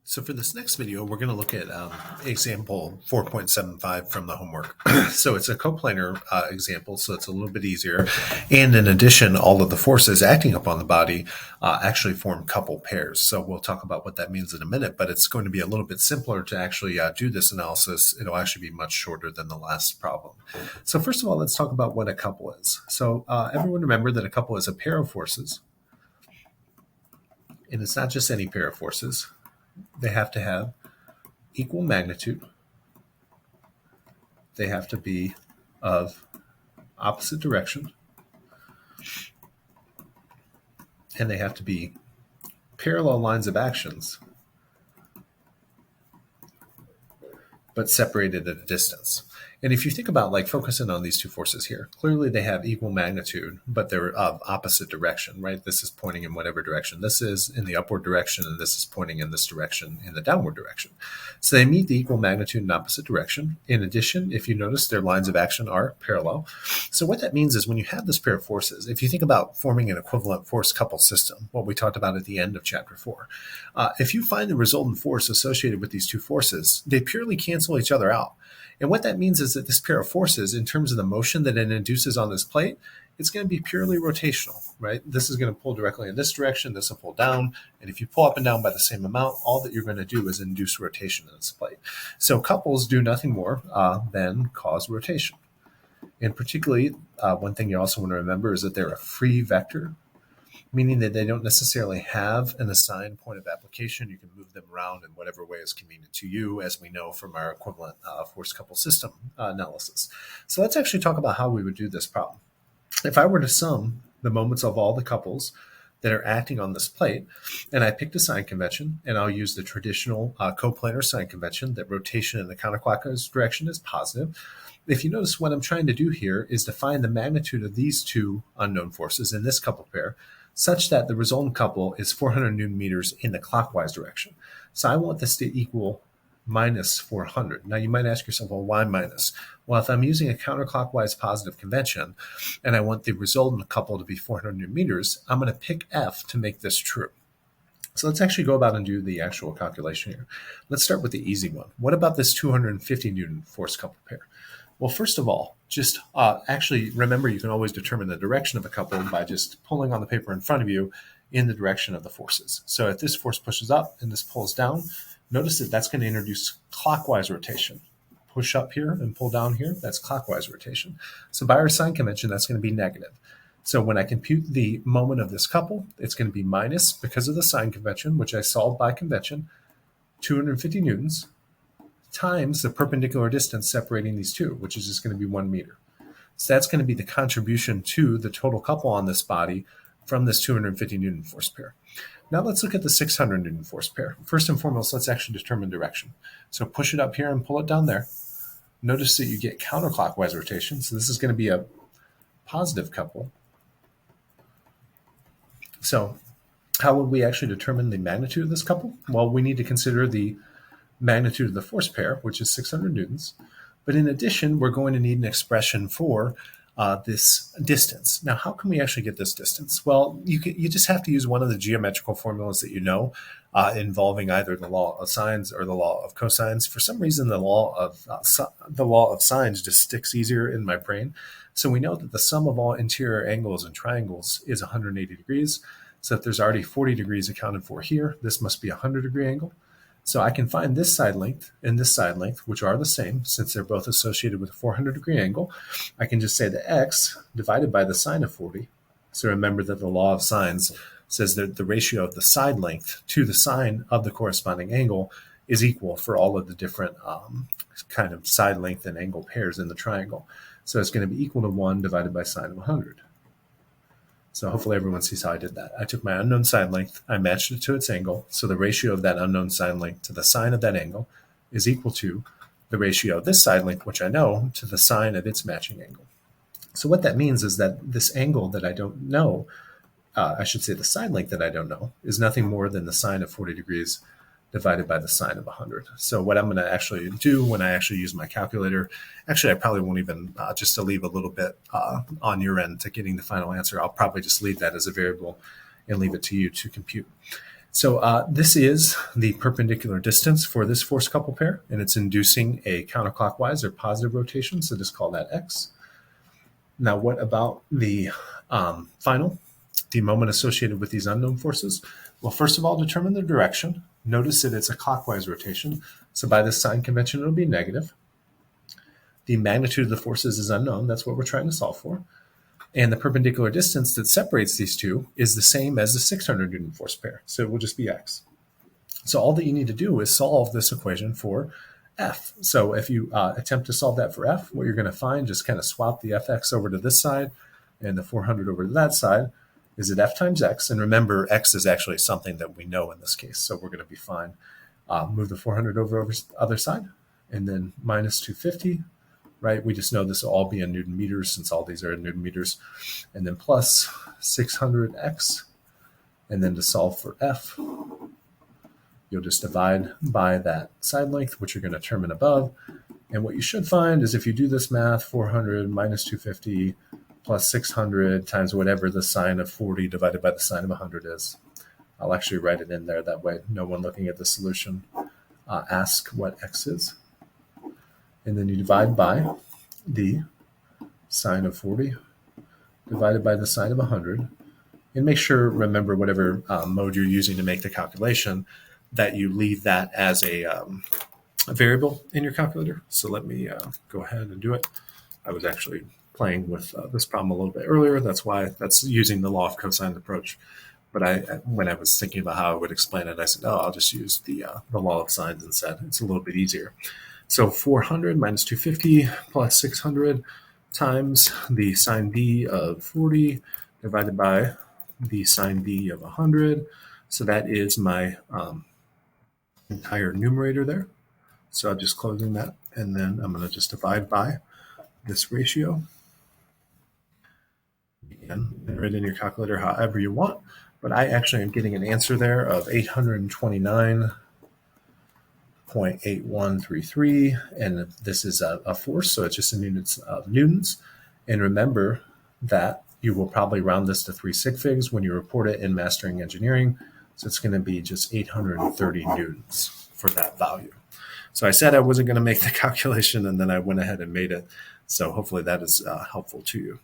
So for this next video, we're going to look at example 4.75 from the homework. So it's a coplanar example, so it's a little bit easier. And in addition, all of the forces acting upon the body actually form couple pairs. So we'll talk about what that means in a minute, but it's going to be a little bit simpler to actually do this analysis. It'll actually be much shorter than the last problem. So first of all, let's talk about what a couple is. So everyone remember that a couple is a pair of forces. And it's not just any pair of forces. They have to have equal magnitude. They have to be of opposite direction. And they have to be parallel lines of actions, but separated at a distance. And if you think about like focusing on these two forces here, clearly they have equal magnitude, but they're of opposite direction, right? This is pointing in whatever direction this is in the upward direction, and this is pointing in this direction in the downward direction. So they meet the equal magnitude in opposite direction. In addition, if you notice, their lines of action are parallel. So what that means is when you have this pair of forces, if you think about forming an equivalent force couple system, what we talked about at the end of chapter 4, if you find the resultant force associated with these two forces, they purely cancel each other out. And what that means is that this pair of forces, in terms of the motion that it induces on this plate, it's going to be purely rotational, right? This is going to pull directly in this direction. This will pull down. And if you pull up and down by the same amount, all that you're going to do is induce rotation in this plate. So couples do nothing more than cause rotation. And particularly, one thing you also want to remember is that they're a free vector, meaning that they don't necessarily have an assigned point of application. You can move them around in whatever way is convenient to you, as we know from our equivalent force couple system analysis. So let's actually talk about how we would do this problem. If I were to sum the moments of all the couples that are acting on this plate, and I picked a sign convention, and I'll use the traditional coplanar sign convention that rotation in the counterclockwise direction is positive. If you notice, what I'm trying to do here is to find the magnitude of these two unknown forces in this couple pair, such that the resultant couple is 400 Newton meters in the clockwise direction. So I want this to equal minus 400. Now you might ask yourself, well, why minus? Well, if I'm using a counterclockwise positive convention and I want the resultant couple to be 400 Newton meters, I'm going to pick F to make this true. So let's actually go about and do the actual calculation here. Let's start with the easy one. What about this 250 Newton force couple pair? Well, first of all, just actually remember you can always determine the direction of a couple by just pulling on the paper in front of you in the direction of the forces. So if this force pushes up and this pulls down, notice that that's going to introduce clockwise rotation. Push up here and pull down here, that's clockwise rotation. So by our sign convention, that's going to be negative. So when I compute the moment of this couple, it's going to be minus, because of the sign convention, which I solved by convention, 250 newtons, times the perpendicular distance separating these two, which is just going to be 1 meter. So that's going to be the contribution to the total couple on this body from this 250 Newton force pair. Now let's look at the 600 Newton force pair. First and foremost, let's actually determine direction. So push it up here and pull it down there. Notice that you get counterclockwise rotation. So this is going to be a positive couple. So how would we actually determine the magnitude of this couple? Well, we need to consider the magnitude of the force pair, which is 600 newtons. But in addition, we're going to need an expression for this distance. Now, how can we actually get this distance? Well, you just have to use one of the geometrical formulas that you know, involving either the law of sines or the law of cosines. For some reason, the law of sines just sticks easier in my brain. So we know that the sum of all interior angles and triangles is 180 degrees. So if there's already 40 degrees accounted for here, this must be a 100-degree angle. So I can find this side length and this side length, which are the same since they're both associated with a 400-degree angle. I can just say that x divided by the sine of 40. So remember that the law of sines says that the ratio of the side length to the sine of the corresponding angle is equal for all of the different kind of side length and angle pairs in the triangle. So it's going to be equal to 1 divided by sine of 100. So hopefully everyone sees how I did that. I took my unknown sine length, I matched it to its angle. So the ratio of that unknown sine length to the sine of that angle is equal to the ratio of this side length, which I know, to the sine of its matching angle. So what that means is that this angle that I don't know, I should say the side length that I don't know, is nothing more than the sine of 40 degrees divided by the sine of 100. So what I'm going to actually do when I actually use my calculator, actually I probably won't even, just to leave a little bit on your end to getting the final answer, I'll probably just leave that as a variable and leave it to you to compute. So this is the perpendicular distance for this force couple pair, and it's inducing a counterclockwise or positive rotation, so just call that x. Now, what about the final, the moment associated with these unknown forces? Well, first of all, determine the direction. Notice that it's a clockwise rotation, so by this sign convention, it'll be negative. The magnitude of the forces is unknown. That's what we're trying to solve for. And the perpendicular distance that separates these two is the same as the 600 Newton force pair. So it will just be x. So all that you need to do is solve this equation for f. So if you attempt to solve that for f, what you're going to find, just kind of swap the fx over to this side and the 400 over to that side, is that f times x. And remember, x is actually something that we know in this case, so we're going to be fine. Move the 400 over the other side, and then minus 250. Right, we just know this will all be in Newton meters since all these are in Newton meters, and then plus 600x, and then to solve for f, you'll just divide by that side length, which you're going to determine above. And what you should find is if you do this math, 400 minus 250 plus 600 times whatever the sine of 40 divided by the sine of 100 is. I'll actually write it in there, that way no one looking at the solution asks what x is. And then you divide by the sine of 40 divided by the sine of 100. And make sure, remember, whatever mode you're using to make the calculation, that you leave that as a variable in your calculator. So let me go ahead and do it. I was actually playing with this problem a little bit earlier. That's using the law of cosine approach. But when I was thinking about how I would explain it, I said, I'll just use the law of sines instead. It's a little bit easier. So 400 minus 250 plus 600 times the sine b of 40 divided by the sine b of 100. So that is my entire numerator there. So I'm just closing that, and then I'm going to just divide by this ratio. Again, write in your calculator however you want, but I actually am getting an answer there of 829.8133, and this is a force, so it's just in units of newtons. And remember that you will probably round this to 3 sig figs when you report it in mastering engineering, so it's going to be just 830 newtons for that value. So I said I wasn't going to make the calculation, and then I went ahead and made it. So hopefully that is helpful to you.